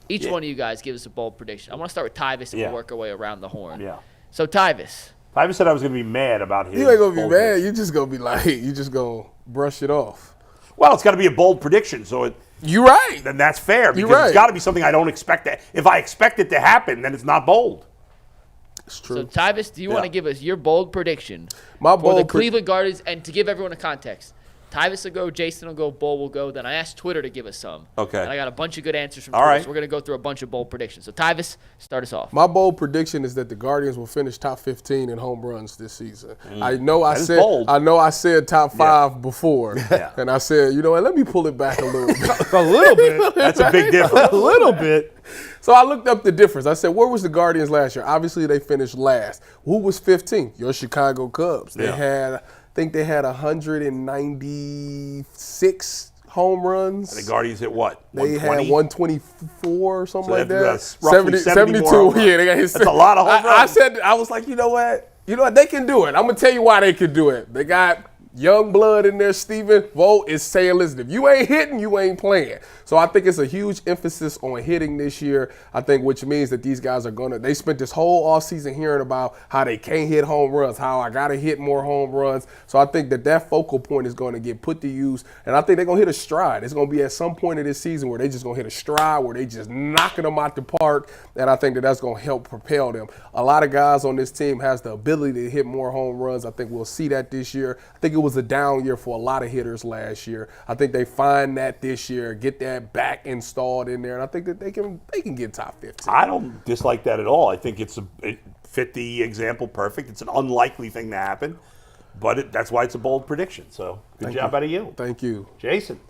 Each one of you guys give us a bold prediction. I want to start with Tyvis and we'll work our way around the horn. Yeah. So, Tyvis. Tyvis said I was going to be mad about his. You ain't going to be mad. You just going to be like, you just going to brush it off. Well, it's got to be a bold prediction, so you're right. Then that's fair because it's got to be something I don't expect. If I expect it to happen, then it's not bold. It's true. So, Tyvis, do you want to give us your bold prediction for the Cleveland Guardians? And to give everyone a context, Tyvis will go, Jason will go, Bull will go. Then I asked Twitter to give us some. Okay. And I got a bunch of good answers from Twitter. So we're going to go through a bunch of bold predictions. So, Tyvis, start us off. My bold prediction is that the Guardians will finish top 15 in home runs this season. I know I said top 5 before. Yeah. And I said, you know what, let me pull it back a little bit. A little bit. That's a big difference. A little bit. So I looked up the difference. I said, where was the Guardians last year? Obviously, they finished last. Who was 15th? Your Chicago Cubs. They had... I think they had 196 home runs. And the Guardians hit what? They had 124 or something like that. 72. Yeah, they got hit. That's a lot of home runs. I was like, you know what? They can do it. I'm gonna tell you why they can do it. They got young blood in there. Stephen Vogt is saying, listen, if you ain't hitting, you ain't playing. So I think it's a huge emphasis on hitting this year. I think which means that these guys are they spent this whole offseason hearing about how they can't hit home runs, how I got to hit more home runs. So I think that focal point is going to get put to use. And I think they're going to hit a stride. It's going to be at some point of this season where they just going to hit a stride, where they just knocking them out the park. And I think that's going to help propel them. A lot of guys on this team has the ability to hit more home runs. I think we'll see that this year. I think it was a down year for a lot of hitters last year. I think they find that this year, get that back installed in there, and I think that they can get top 15. I don't dislike that at all. I think it fit the example perfect. It's an unlikely thing to happen, but that's why it's a bold prediction. So good job out of you. Thank you. Jason.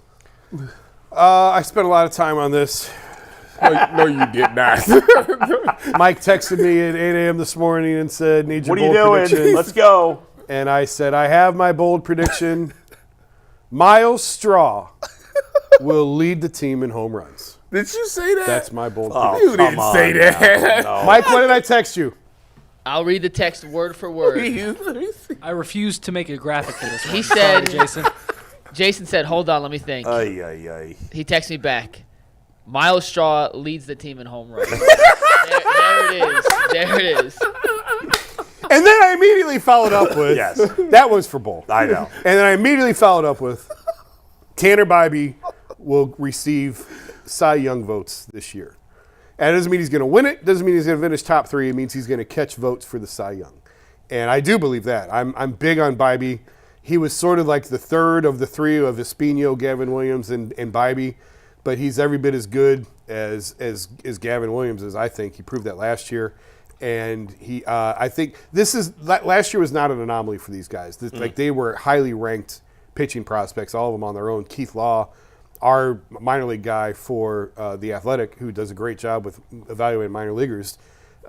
I spent a lot of time on this. No, you did not. Mike texted me at 8 a.m. this morning and said, need your bold prediction. What are you doing? Let's go. And I said, I have my bold prediction. Miles Straw will lead the team in home runs. Did you say that? That's my bold prediction. You didn't say that. No. Mike, what did I text you? I'll read the text word for word. I refuse to make a graphic for this one. He said, Jason. Jason said, hold on, let me think. He texted me back. Miles Straw leads the team in home runs. there it is. And then I immediately followed up with, yes, that was for bold. I know. And then I immediately followed up with, Tanner Bybee will receive Cy Young votes this year. And it doesn't mean he's going to win it. Doesn't mean he's going to finish top 3. It means he's going to catch votes for the Cy Young. And I do believe that. I'm big on Bybee. He was sort of like the third of the 3 of Espino, Gavin Williams, and Bybee. But he's every bit as good as Gavin Williams is, I think. He proved that last year. And I think last year was not an anomaly for these guys. Like they were highly ranked pitching prospects, all of them on their own. Keith Law, our minor league guy for The Athletic, who does a great job with evaluating minor leaguers,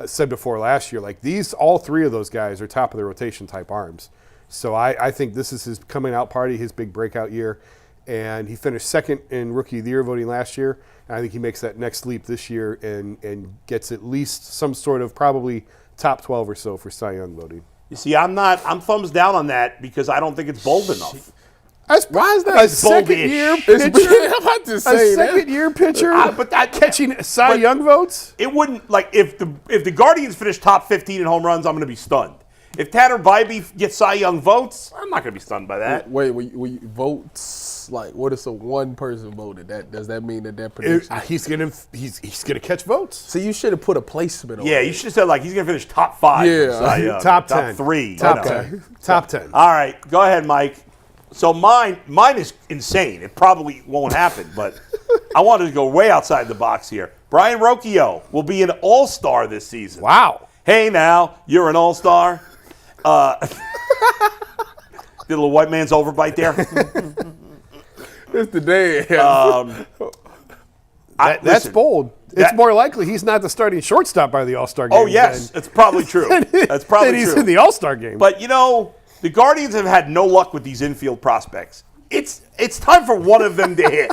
said before last year, like all 3 of those guys are top of the rotation type arms. So I think this is his coming out party, his big breakout year. And he finished second in Rookie of the Year voting last year. And I think he makes that next leap this year and gets at least some sort of probably top 12 or so for Cy Young voting. You see, I'm thumbs down on that because I don't think it's bold enough. Why is that a second-year pitcher? I'm about to say a second-year pitcher but that, catching Cy Young votes? It wouldn't, like, if the Guardians finish top 15 in home runs, I'm going to be stunned. If Tanner Bybee gets Cy Young votes, I'm not going to be stunned by that. Wait, we votes, like, what if one person voted? Does that mean that prediction? He's gonna catch votes. So you should have put a placement on it. Yeah, you should have said, like, he's going to finish top 5. Yeah. Top 10. Top 3. Top 10. Top 10. All right, go ahead, Mike. So mine is insane. It probably won't happen, but I wanted to go way outside the box here. Brian Rocchio will be an all-star this season. Wow. Hey, now, you're an all-star. Did a little white man's overbite there. It's the day. That's bold. It's more likely he's not the starting shortstop by the All-Star game. Oh, yes. That's probably true. That's probably true. He's in the All-Star game. But, the Guardians have had no luck with these infield prospects. It's time for one of them to hit.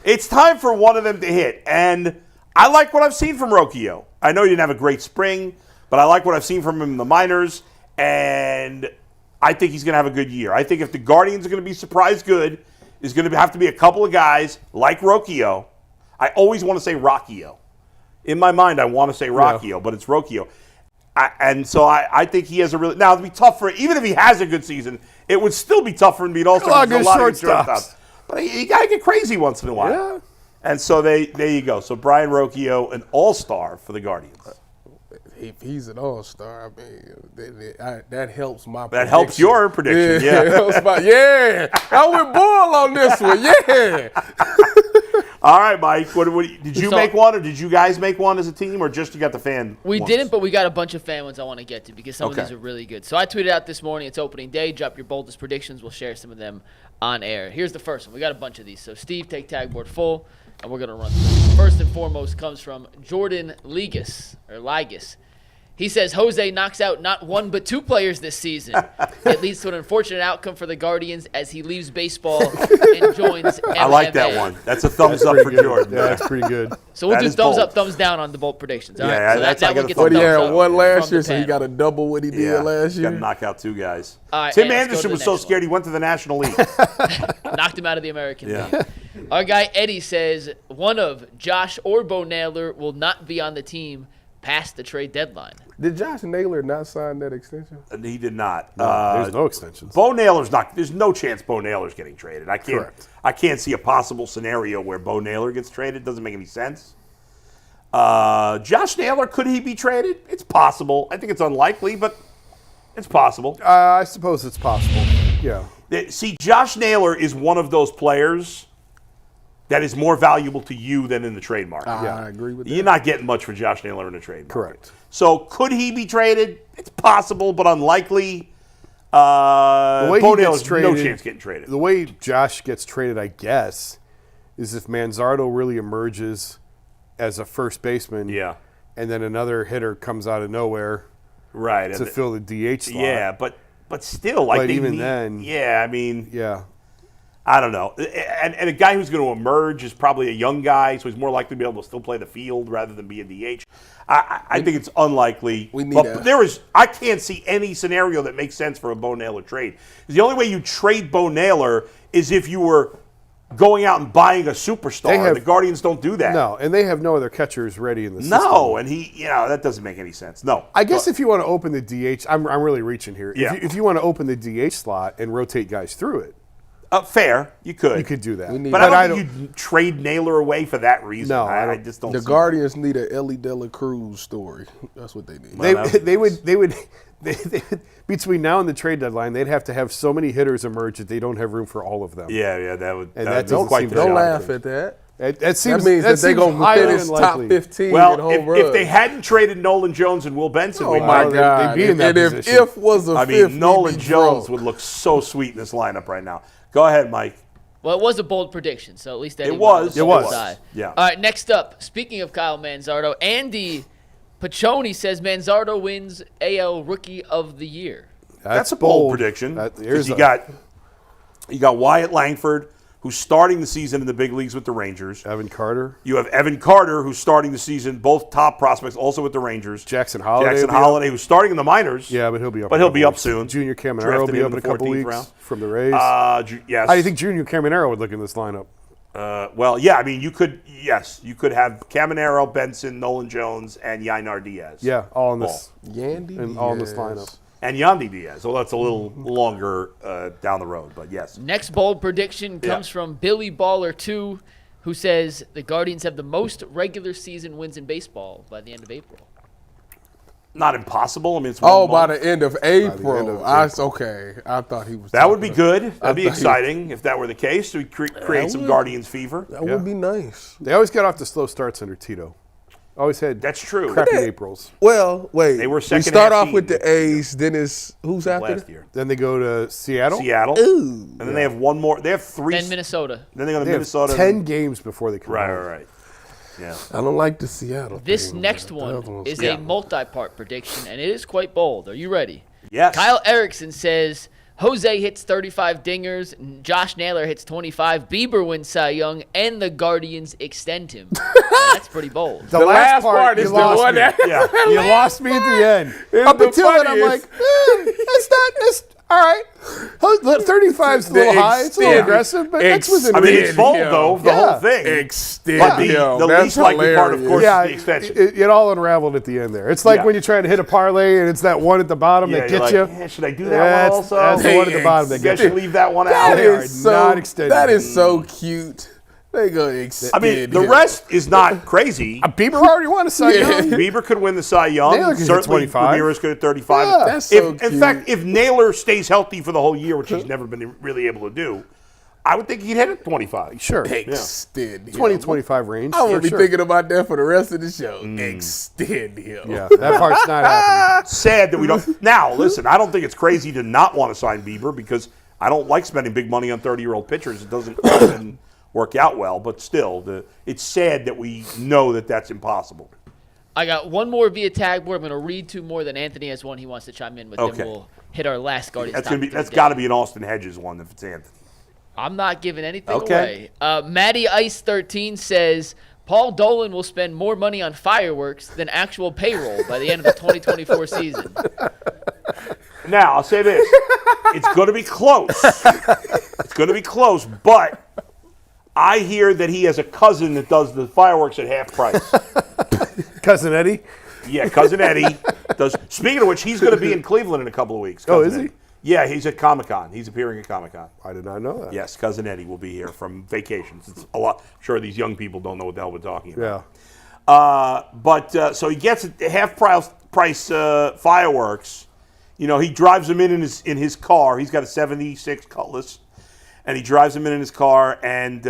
It's time for one of them to hit. And I like what I've seen from Rocchio. I know he didn't have a great spring, but I like what I've seen from him in the minors. And I think he's going to have a good year. I think if the Guardians are going to be surprised good, there's going to have to be a couple of guys like Rocchio. I always want to say Rocchio. In my mind, I want to say Rocchio, but it's Rocchio. So I think he has a really... Now, it'd be tough for... Even if he has a good season, it would still be tough for him to beat All-Star. There's a lot of good shortstops. But you got to get crazy once in a while. Yeah. And so there you go. So Brian Rocchio, an all-star for the Guardians. If he's an all-star, I mean, that helps my That prediction. helps your prediction, yeah. It helps I went Bull on this one, yeah. All right, Mike. Did you make one, or did you guys make one as a team, or just you got the fan We ones? didn't, but we got a bunch of fan ones I want to get to because some Okay. of these are really good. So I tweeted out this morning, it's opening day. Drop your boldest predictions. We'll share some of them on air. Here's the first one. We got a bunch of these. So Steve, take tag board full, and we're going to run through. First and foremost comes from Jordan Ligas. He says Jose knocks out not one but two players this season. It leads to an unfortunate outcome for the Guardians as he leaves baseball and joins MMA. I like that one. That's a thumbs up for Jordan. Yeah, that's pretty good. So we'll That do is thumbs bold. up, thumbs down on the bold predictions. All Yeah, right, so that's- that I one gotta gets throw a But he thumbs had up one last from year, the so he panel. got to double what he did last Got to year. knock out two guys. All right, Tim and let's go to Anderson the was so next scared one. he went to the National League. Knocked him out of the American Yeah. League. Our guy Eddie says one of Josh or Bo Naylor will not be on the team past the trade deadline. Did Josh Naylor not sign that extension? He did not. There's no extensions. Bo Naylor's not. There's no chance Bo Naylor's getting traded. Correct. I can't see a possible scenario where Bo Naylor gets traded. Doesn't make any sense. Josh Naylor, could he be traded? It's possible. I think it's unlikely, but it's possible. I suppose it's possible. Yeah. See, Josh Naylor is one of those players that is more valuable to you than in the trade market. I agree with that. You're not getting much for Josh Naylor in the trade market. Correct. So could he be traded? It's possible, but unlikely. The way Bo he gets Naylor's traded, no chance getting traded. The way Josh gets traded, I guess, is if Manzardo really emerges as a first baseman. Yeah. And then another hitter comes out of nowhere Right. to fill the DH slot. Yeah, but still, like But they even need, then- yeah, I mean, Yeah. I don't know. And a guy who's going to emerge is probably a young guy, so he's more likely to be able to still play the field rather than be a DH. I think it's unlikely. We need but I can't see any scenario that makes sense for a Bo Naylor trade. The only way you trade Bo Naylor is if you were going out and buying a superstar. The Guardians don't do that. No, and they have no other catchers ready in the system. No, and that doesn't make any sense. No. I guess if you want to open the DH, I'm really reaching here. Yeah. If you want to open the DH slot and rotate guys through it, Fair, you could. you could do that. But I don't think you'd trade Naylor away for that reason. No, I just don't The see Guardians need a Ellie De La Cruz story. That's what they need. They would between now and the trade deadline, they'd have to have so many hitters emerge that they don't have room for all of them. Yeah, that would. And that that would doesn't quite seem the Don't job. laugh at that. That seems That means that they're seems going to highly finish top unlikely. 15 in Well, home if they hadn't traded Nolan Jones and Will Benson, Oh we'd my know. God! they'd be in that and position. if was a I fifth, mean, Nolan we'd be Jones broke. would look so sweet in this lineup right now. Go ahead, Mike. Well, it was a bold prediction, so at least Eddie It was. went on the bold side. Yeah. All right, next up, speaking of Kyle Manzardo, Andy Paccioni says Manzardo wins AL Rookie of the Year. That's a bold prediction. Here's You got Wyatt Langford, who's starting the season in the big leagues with the Rangers. Evan Carter. You have Evan Carter, who's starting the season, both top prospects, also with the Rangers. Jackson Holiday. Who's starting in the minors. Yeah, but he'll be up. But he'll be up soon. Junior Caminero will Drafted be him up in in a the couple 14th weeks round. from the Rays. Yes. How do you think Junior Caminero would look in this lineup? Well, yeah, I mean, you could have Caminero, Benson, Nolan Jones, and Yainar Diaz. Yeah, all in this Yandy and all in this Diaz. lineup. And Yandy Diaz. So that's a little longer down the road, but yes. Next bold prediction comes from Billy Baller 2, who says the Guardians have the most regular season wins in baseball by the end of April. Not impossible. I mean, it's 1 month. By the end of April. end of Okay. I thought he was. That would be talking good. That'd be thought he- exciting if that were the case. So we create some Guardians fever. That would be nice. They always got off to slow starts under Tito. Always had That's true. crappy Aprils. Well, wait. They were We second start half off with team the A's. Then it's who's after? Last year. Then they go to Seattle. And then they have one more. They have three. Then Minnesota. Then they go to They have Minnesota. 10 games before they come Right, home. right. Yeah. I don't like the Seattle. This thing, next man. The other one one's is good. a multi-part prediction, and it is quite bold. Are you ready? Yes. Kyle Erickson says Jose hits 35 dingers, Josh Naylor hits 25, Bieber wins Cy Young, and the Guardians extend him. Now, that's pretty bold. The last part is you the lost one me. that. Yeah. You lost me at the end. It's Up the until then, I'm like, funniest. that's not. All right. 35's a little high. It's a little aggressive, but that's within I mean, reason. it's bold, though, the whole thing. Extend But him. the That's least likely part, of course, Yeah, is the extension. it all unraveled at the end there. It's like when you're trying to hit a parlay and it's that one at the bottom that you're gets like, you. yeah, should I do that one also? That's the one at the bottom that Guess gets you you. leave that one That out. They are is so, not extending. that is so cute. They go extend I mean, the him. rest is not crazy. Bieber already won a Cy Young. Bieber could win the Cy Young. Naylor could hit Certainly, 25. Ramirez could hit 35. Yeah. That's so In cute. fact, if Naylor stays healthy for the whole year, which he's never been really able to do, I would think he'd hit it 25. Sure. Extend him. 20-25 range. I'm gonna for be sure. thinking about that for the rest of the show. Extend him. Yeah, that part's not happening. Sad that we don't. Now, listen, I don't think it's crazy to not want to sign Bieber because I don't like spending big money on 30-year-old pitchers. It doesn't often work out well, but still, it's sad that we know that that's impossible. I got one more via tag board. I'm going to read two more. Then Anthony has one he wants to chime in with. Okay. Then we'll hit our last Guardians. That's got to be an Austin Hedges one if it's Anthony. I'm not giving anything Okay. away. Matty Ice 13 says Paul Dolan will spend more money on fireworks than actual payroll by the end of the 2024 season. Now, I'll say this. It's going to be close. It's going to be close, but I hear that he has a cousin that does the fireworks at half price. Cousin Eddie? Yeah, Cousin Eddie does. Speaking of which, he's going to be in Cleveland in a couple of weeks. Oh, Cousin is he? Eddie. Yeah, he's at Comic-Con. He's appearing at Comic-Con. I did not know that. Yes, Cousin Eddie will be here from vacations. It's a lot. I'm sure these young people don't know what the hell we're talking about. Yeah. So he gets half price fireworks. You know, he drives them in his car. He's got a '76 Cutlass, and he drives them in his car, and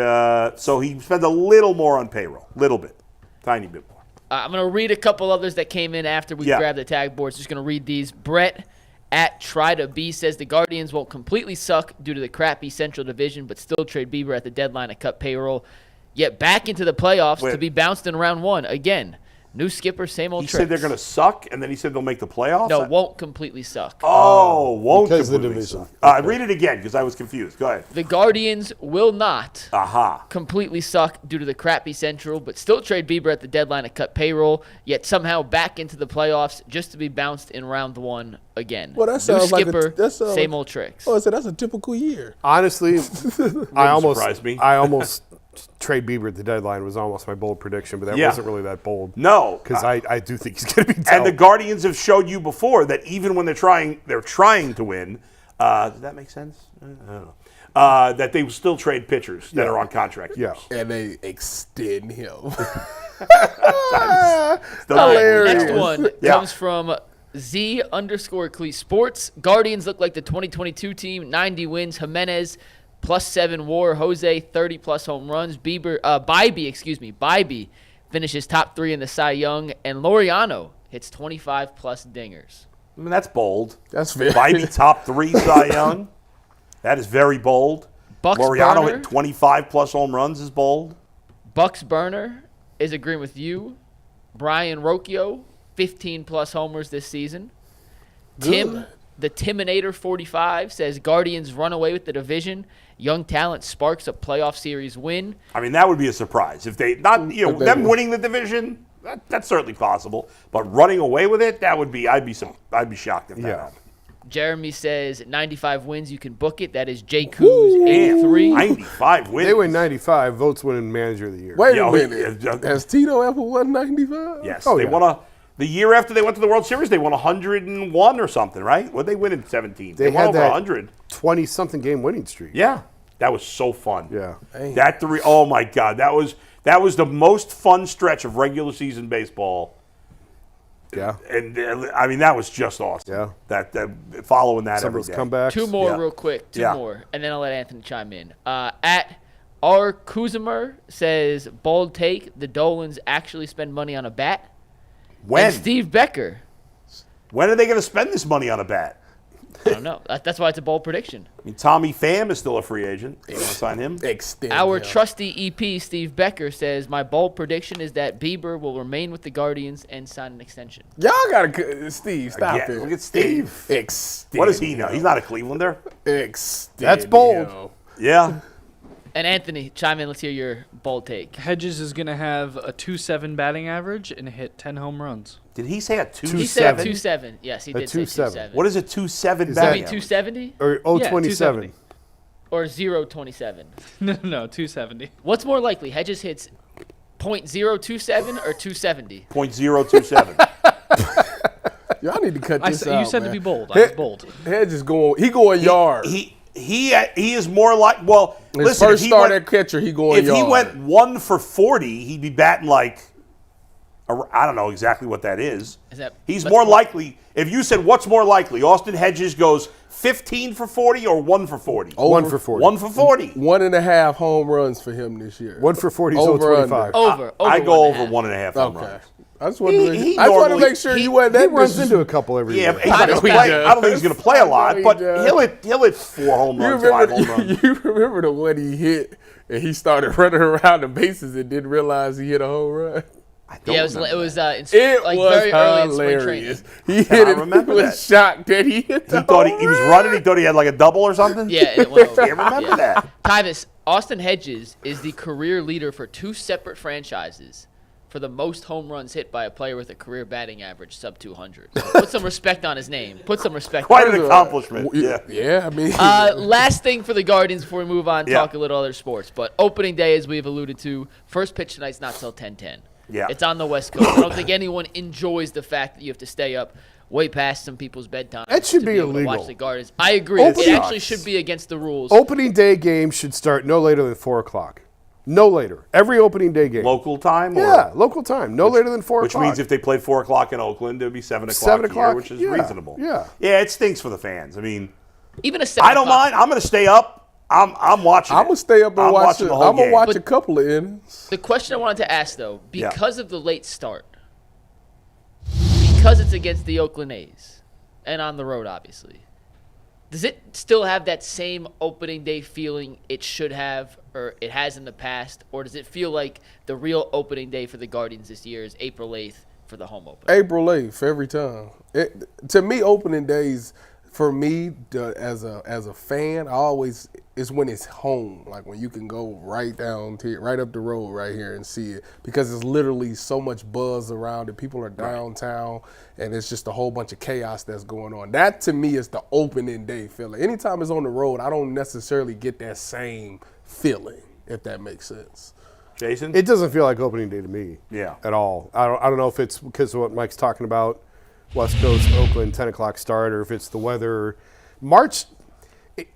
so he spends a little more on payroll, little bit, tiny bit more. I'm going to read a couple others that came in after we grabbed the tag boards. Just going to read these. Brett at Try to Be says the Guardians won't completely suck due to the crappy Central Division, but still trade Bieber at the deadline to cut payroll. Yet back into the playoffs to be bounced in round one again. New skipper, same old He tricks. said they're going to suck, and then he said they'll make the playoffs? No, won't completely suck. Oh, won't because of the completely division. suck. Read it again, because I was confused. Go ahead. The Guardians will not Aha. completely suck due to the crappy Central, but still trade Bieber at the deadline to cut payroll, yet somehow back into the playoffs just to be bounced in round one again. Well, that New sounds like skipper, same old tricks. Oh, so that's a typical year. Honestly, I surprise me. almost trade Bieber at the deadline was almost my bold prediction, but that wasn't really that bold. No. Because I do think he's going to be dealt. And the Guardians have showed you before that even when they're trying to win. Does that make sense? I don't know. That they still trade pitchers that are on contract. Yeah. And they extend him. Next one Yeah. comes from Z_Clee Sports. Guardians look like the 2022 team. 90 wins. Jimenez +7 WAR. Jose 30+ home runs. Bybee finishes top 3 in the Cy Young, and Laureano hits 25+ dingers. I mean, that's bold. That's very Bybee top 3 Cy Young. That is very bold. Bucks Laureano burner. hit 25+ home runs is bold. Bucks burner is agreeing with you. Brian Rocchio 15+ homers this season. Tim, the Timinator 45 says Guardians run away with the division. Young talent sparks a playoff series win. I mean, that would be a surprise if they them winning the division. That's certainly possible, but running away with it, that would be. I'd be shocked if that happened. Jeremy says 95 wins, you can book it. That is Jay Coos 83. 95 wins. They win 95. Votes winning manager of the year. Wait Yeah, a minute. Has Tito ever won 95? Yes, Oh, they yeah. won the year after they went to the World Series. They won 101 or something, right? What did they win in 17? They won had over that 100. 20-something game winning streak. Yeah, that was so fun. Yeah. That three. Oh my God, that was the most fun stretch of regular season baseball. Yeah. And I mean, that was just awesome. Yeah. That following that Some of every those day. comebacks. Two more Yeah. real quick. Two Yeah. more. And then I'll let Anthony chime in. At R. Kuzimer says, bold take, the Dolans actually spend money on a bat. When? And Steve Becker. When are they going to spend this money on a bat? I don't know. That's why it's a bold prediction. I mean, Tommy Pham is still a free agent. You want to sign him? Extend Our him. trusty EP, Steve Becker, says, my bold prediction is that Bieber will remain with the Guardians and sign an extension. Y'all gotta Steve, stop Yeah, it. look at Steve. Extend What does he know? him. He's not a Clevelander. Extend That's bold. him. Yeah. And Anthony, chime in. Let's hear your bold take. Hedges is going to have a 2.7 batting average and hit 10 home runs. Did he say a 2.7? He said 2.7. Yes, he did say 2.7. 2.7. What is a 2.7 You batting mean average? 270 Or Yeah, 027. or 0.27? No, 270. What's more likely? Hedges hits .027 or 270? .027. Y'all need to cut this out, You said man. to be bold. I was bold. Hedge is going yard. He is more like, well, His listen, first if he start went, at catcher, he going if yard. he went 1 for 40, he'd be batting like, I don't know exactly what that is. He's more likely, if you said what's more likely, Austin Hedges goes 15 for 40 or 1 for 40? 1 for 40. 1 for 40. 1.5 home runs for him this year. 1 for 40 is Over 025. Over. I go over 1.5. 1.5 home Okay. runs. I just wanted He to normally- make sure you wasn't He that runs into a couple every Yeah, year. he's not gonna he play. does. I don't think he's going to play a lot, he but does. he'll hit 4 home runs, 5 home runs. You remember the one he hit and he started running around the bases and didn't realize he hit a home run? I don't Yeah, remember it was that. in, It like was very early in spring hilarious. training. He hit it. remember He was that. shocked that he hit the He thought home he was run. running. He thought he had like a double or something. Yeah, and it went over. I remember that. Tyvis, Austin Hedges is the career leader for 2 separate franchises for the most home runs hit by a player with a career batting average sub 200. So put some respect on his name. Put some respect Quite on an it. accomplishment. Yeah. Yeah, I mean. Last thing for the Guardians before we move on, Yeah. talk a little other sports. But opening day, as we've alluded to, first pitch tonight's not till 10:10. Yeah. It's on the West Coast. I don't think anyone enjoys the fact that you have to stay up way past some people's bedtime. That should to be able to illegal. watch the Guardians. I agree. Opening- It actually should be against the rules. Opening day games should start no later than 4 o'clock. No later. Every opening day game. Local time? Or, Yeah, local time. No later than 4 Which o'clock. means if they played 4 o'clock in Oakland, it would be 7 o'clock 7 here, o'clock, which is yeah, reasonable. yeah. Yeah, it stinks for the fans. I mean, Even a 7 I don't mind. I'm going to stay up. I'm watching. I'm gonna stay up and I'm watch watching it. the whole I'm gonna game. watch But- a couple of innings. The question I wanted to ask, though, Yeah. because of the late start, because it's against the Oakland A's, and on the road, obviously, does it still have that same opening day feeling it should have, or it has in the past, or does it feel like the real opening day for the Guardians this year is April 8th for the home opener? April 8th every time. To me, opening days for me as a fan, I always is when it's home, like when you can go right down to right up the road right here and see it, because it's literally so much buzz around it. People are downtown, and it's just a whole bunch of chaos that's going on. That to me is the opening day feeling. Anytime it's on the road, I don't necessarily get that same feeling, if that makes sense. Jason? It doesn't feel like opening day to me. Yeah. At all. I don't know if it's because of what Mike's talking about, West Coast, Oakland, 10 o'clock start, or if it's the weather.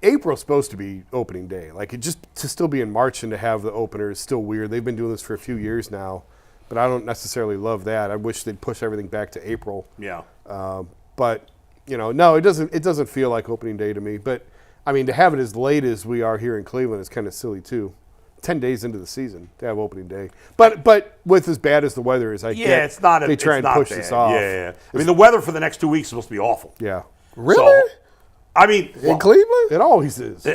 April's supposed to be opening day. Like, it just to still be in March and to have the opener is still weird. They've been doing this for a few years now, but I don't necessarily love that. I wish they'd push everything back to April. Yeah. But, no, it doesn't feel like opening day to me. But, I mean, to have it as late as we are here in Cleveland is kind of silly, too. 10 days into the season to have opening day. But with as bad as the weather is, It's not. they try it's and not push bad. this off. Yeah. I mean, the weather for the next 2 weeks is supposed to be awful. Yeah. Really? So, I mean, In Cleveland? It always is.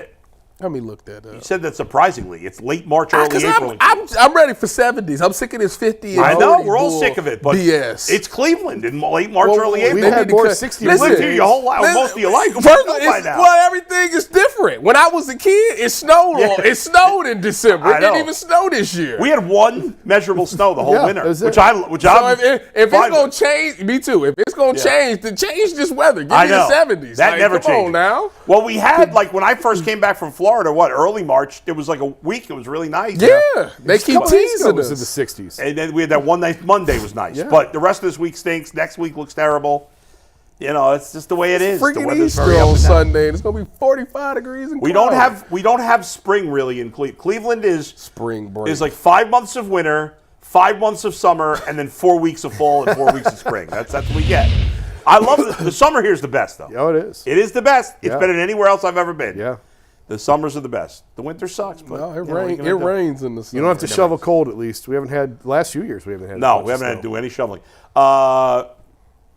Let me look that up. You said that surprisingly. It's late March, early Because April. I'm ready for 70s. I'm sick of this 50. I know, 40 we're all bull sick of it, but BS. it's Cleveland in late March, early Well, April. We've had more cut- 60 You lived here your whole life, most of your life. You First, know by now. well, everything is different. When I was a kid, it snowed. Yeah. It snowed in December. I It didn't know. even snow this year. We had one measurable snow the whole Yeah, winter, that's it. which I'm so if it's fine gonna with. change, me too. If it's gonna change, then change this weather. Give I me know. the 70s. That Like, never come changes. on now. Well, we had, like, when I first came back from Florida, early March, there was like a week. It was really nice. Yeah, they keep Couple days ago teasing it was in us. the 60s. And then we had that one nice Monday was nice. Yeah. But the rest of this week stinks. Next week looks terrible. It's just the way it is. The Freaking weather's Easter very up on and down. Sunday, and it's gonna be 45 degrees. And We don't have spring really in Cleveland. Cleveland is spring break. is like 5 months of winter, 5 months of summer, and then 4 weeks of fall and 4 weeks of spring. That's what we get. I love the summer here is the best though. Oh, it is. It is the best. It's Yeah. better than anywhere else I've ever been. Yeah. The summers are the best. The winter sucks, but No, it you know, what are you rains. gonna It do? rains in the summer. You don't have to shovel cold at least. We haven't had, last few years we haven't had. No, much we haven't had snow. to do any shoveling.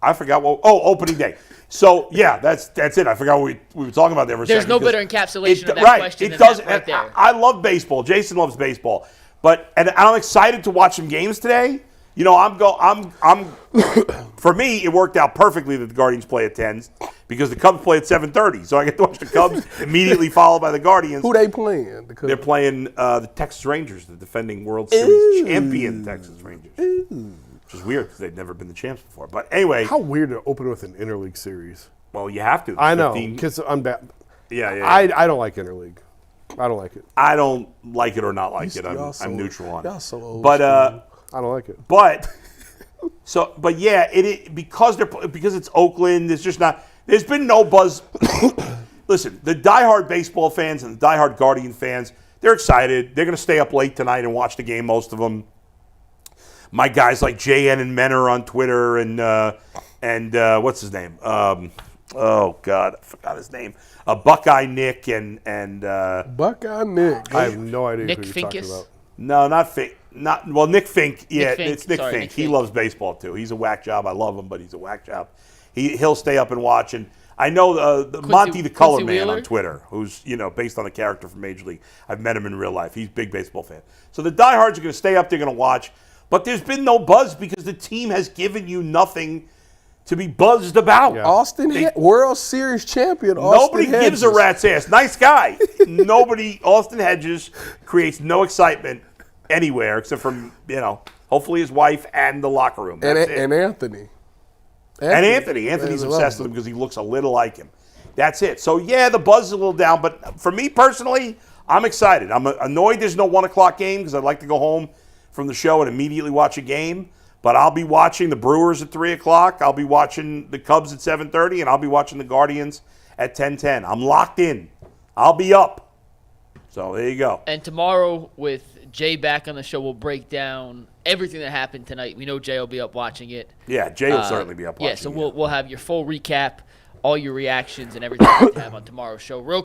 I forgot what. Oh, opening day. So yeah, that's it. I forgot what we were talking about there for a There's second. no because better encapsulation of that right, question it than doesn't. that right there. I love baseball. Jason loves baseball, and I'm excited to watch some games today. For me, it worked out perfectly that the Guardians play at 10s because the Cubs play at 7:30. So I get to watch the Cubs immediately followed by the Guardians. Who they playing? They're playing the Texas Rangers, the defending World Series champion Texas Rangers. Which is weird because they've never been the champs before. But anyway. How weird to open with an interleague series. Well, you have to. I know, because I'm bad. Yeah. I don't like interleague. I don't like it. I don't like it or not like it. I'm neutral on it. Y'all so old. But I don't like it. But yeah, because it's Oakland. There's just not. There's been no buzz. Listen, the diehard baseball fans and the diehard Guardian fans, they're excited. They're going to stay up late tonight and watch the game. Most of them. My guys like JN and Menor on Twitter and what's his name? Oh God, I forgot his name. Buckeye Nick and Buckeye Nick. I have no idea Nick who you're talking Finkus? about. No, not Fink. Nick Fink. Yeah, Fink. it's Nick Sorry, Fink. Nick He Fink. loves baseball too. He's a whack job. I love him, but he's a whack job. He'll stay up and watch. And I know Monty the Color Quincy Man Wheeler? on Twitter, who's based on a character from Major League. I've met him in real life. He's a big baseball fan. So the diehards are going to stay up. They're going to watch. But there's been no buzz because the team has given you nothing to be buzzed about. Yeah. World Series champion. Nobody Austin gives a Hedges. rat's ass. Nice guy. Austin Hedges creates no excitement anywhere except from, hopefully his wife and the locker room. That's it. And Anthony. Anthony's obsessed with him because he looks a little like him. That's it. So, yeah, the buzz is a little down. But for me personally, I'm excited. I'm annoyed there's no 1 o'clock game because I'd like to go home from the show and immediately watch a game. But I'll be watching the Brewers at 3 o'clock. I'll be watching the Cubs at 7:30. And I'll be watching the Guardians at 10:10. I'm locked in. I'll be up. So, there you go. And tomorrow with Jay back on the show, we'll break down everything that happened tonight. We know Jay will be up watching it. Yeah, Jay will certainly be up watching it. Yeah, so it. we'll have your full recap, all your reactions, and everything we have on tomorrow's show. Real